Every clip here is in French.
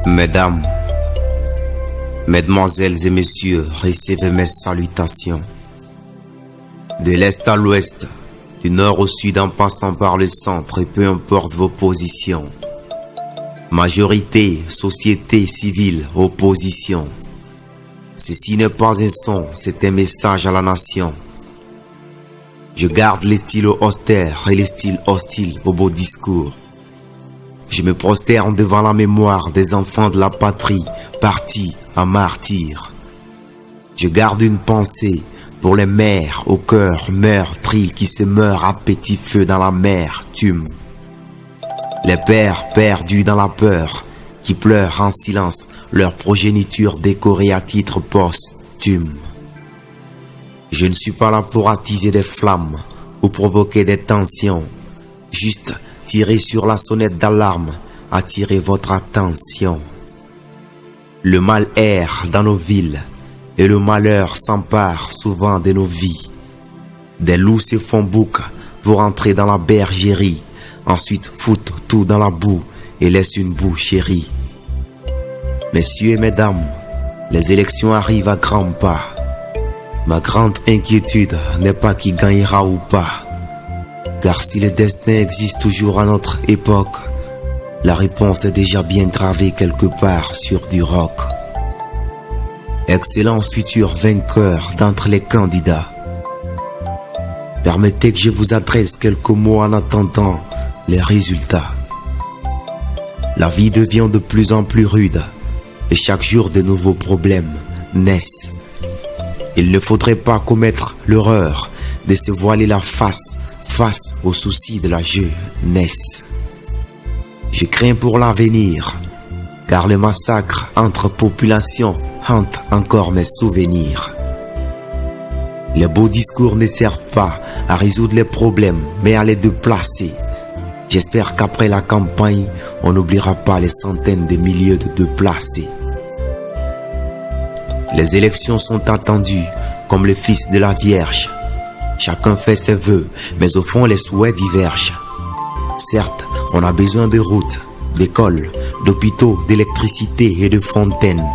Mesdames, Mesdemoiselles et messieurs, recevez mes salutations. De l'est à l'ouest, du nord au sud en passant par le centre et peu importe vos positions. Majorité, société civile, opposition. Ceci n'est pas un son, c'est un message à la nation. Je garde les stylos austères et les styles hostiles aux beaux discours. Je me prosterne devant la mémoire des enfants de la patrie, partis en martyrs. Je garde une pensée pour les mères au cœur meurtri qui se meurent à petit feu dans la mer tume. Les pères perdus dans la peur qui pleurent en silence leur progéniture décorée à titre posthume. Je ne suis pas là pour attiser des flammes ou provoquer des tensions, juste tirer sur la sonnette d'alarme, attirer votre attention. Le mal erre dans nos villes et le malheur s'empare souvent de nos vies. Des loups se font bouc pour entrer dans la bergerie, ensuite foutent tout dans la boue et laissent une boucherie. Messieurs et mesdames, les élections arrivent à grands pas. Ma grande inquiétude n'est pas qui gagnera ou pas. Car si le destin existe toujours à notre époque, la réponse est déjà bien gravée quelque part sur du roc. Excellence futur vainqueur d'entre les candidats. Permettez que je vous adresse quelques mots en attendant les résultats. La vie devient de plus en plus rude et chaque jour de nouveaux problèmes naissent. Il ne faudrait pas commettre l'erreur de se voiler la face aux soucis de la jeunesse. Je crains pour l'avenir, car le massacre entre populations hante encore mes souvenirs. Les beaux discours ne servent pas à résoudre les problèmes, mais à les déplacer. J'espère qu'après la campagne, on n'oubliera pas les centaines de milliers de déplacés. Les élections sont attendues comme le fils de la Vierge. Chacun fait ses vœux, mais au fond les souhaits divergent. Certes, on a besoin de routes, d'écoles, d'hôpitaux, d'électricité et de fontaines.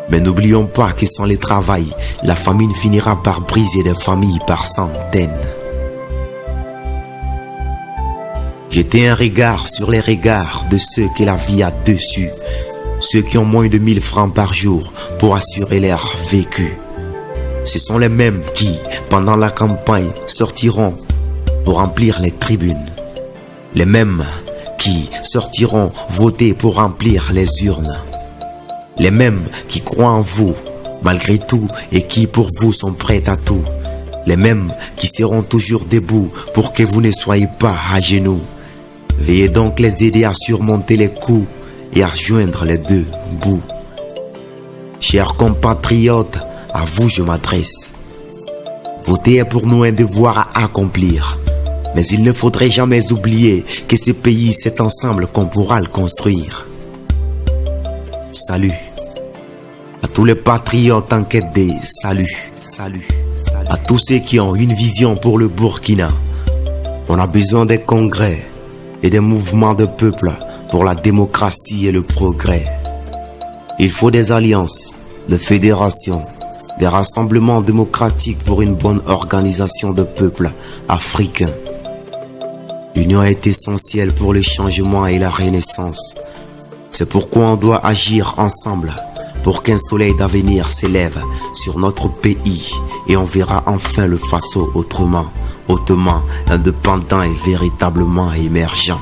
Mais n'oublions pas que sans le travail, la famine finira par briser des familles par centaines. Jetez un regard sur les regards de ceux que la vie a dessus, ceux qui ont moins de 1000 francs par jour pour assurer leur vécu. Ce sont les mêmes qui, pendant la campagne, sortiront pour remplir les tribunes. Les mêmes qui sortiront voter pour remplir les urnes. Les mêmes qui croient en vous, malgré tout, et qui pour vous sont prêts à tout. Les mêmes qui seront toujours debout pour que vous ne soyez pas à genoux. Veuillez donc les aider à surmonter les coups et à joindre les deux bouts. Chers compatriotes, à vous je m'adresse. Voter est pour nous un devoir à accomplir. Mais il ne faudrait jamais oublier que ce pays, c'est ensemble qu'on pourra le construire. Salut à tous les patriotes en quête de salut. À tous ceux qui ont une vision pour le Burkina. On a besoin des congrès et des mouvements de peuple pour la démocratie et le progrès. Il faut des alliances, des fédérations, des rassemblements démocratiques pour une bonne organisation de peuples africains. L'union est essentielle pour le changement et la renaissance. C'est pourquoi on doit agir ensemble pour qu'un soleil d'avenir s'élève sur notre pays et on verra enfin le Faso autrement, hautement indépendant et véritablement émergent.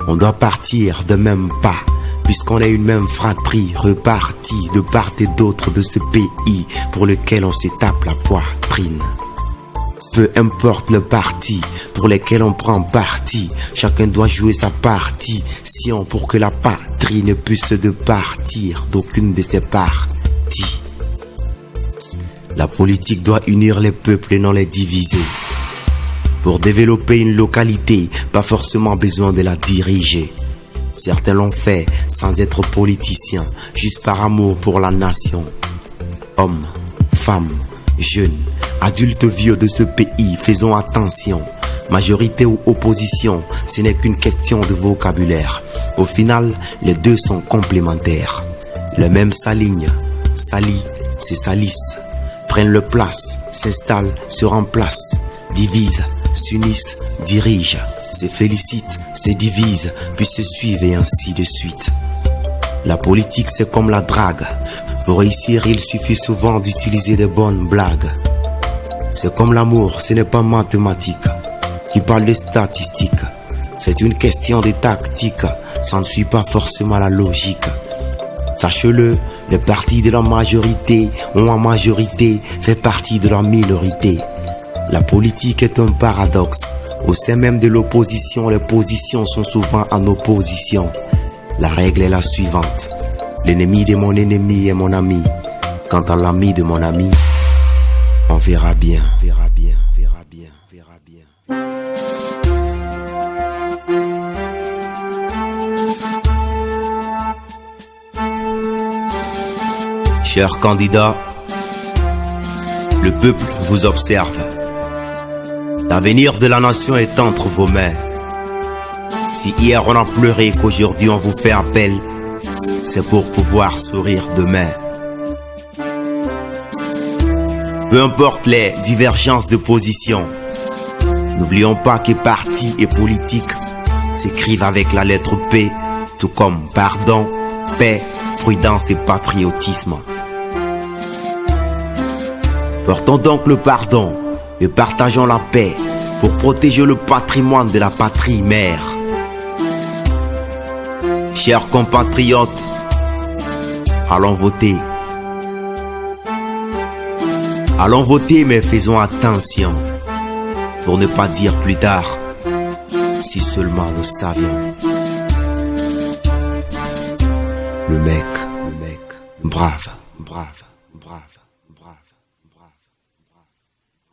On doit partir de même pas, puisqu'on est une même fratrie repartie de part et d'autre de ce pays pour lequel on se tape la poitrine. Peu importe le parti pour lequel on prend parti, chacun doit jouer sa partition pour que la patrie ne puisse de partir d'aucune de ses parties. La politique doit unir les peuples et non les diviser. Pour développer une localité, pas forcément besoin de la diriger. Certains l'ont fait sans être politiciens, juste par amour pour la nation. Hommes, femmes, jeunes, Adultes vieux de ce pays, faisons attention. Majorité ou opposition, ce n'est qu'une question de vocabulaire. Au final, les deux sont complémentaires. Les mêmes s'alignent, s'allient, se salissent, prennent leur place, s'installent, se remplacent, divisent, s'unissent, dirigent, se félicitent, se divisent, puis se suivent et ainsi de suite. La politique, c'est comme la drague. Pour réussir, il suffit souvent d'utiliser de bonnes blagues. C'est comme l'amour, ce n'est pas mathématique. Qui parle de statistiques, c'est une question de tactique. Ça ne suit pas forcément la logique. Sachez-le, les partis de la majorité ont en majorité fait partie de la minorité. La politique est un paradoxe. Au sein même de l'opposition, les positions sont souvent en opposition. La règle est la suivante. L'ennemi de mon ennemi est mon ami. Quant à l'ami de mon ami, on verra bien, verra bien, verra bien, verra bien. Chers candidats, le peuple vous observe. L'avenir de la nation est entre vos mains. Si hier on a pleuré, qu'aujourd'hui on vous fait appel, c'est pour pouvoir sourire demain. Peu importe les divergences de position, n'oublions pas que partis et politiques s'écrivent avec la lettre P, tout comme pardon, paix, prudence et patriotisme. Portons donc le pardon et partageons la paix pour protéger le patrimoine de la patrie mère. Chers compatriotes, allons voter. Allons voter, mais faisons attention pour ne pas dire plus tard, si seulement nous savions. Le mec, brave, brave, brave.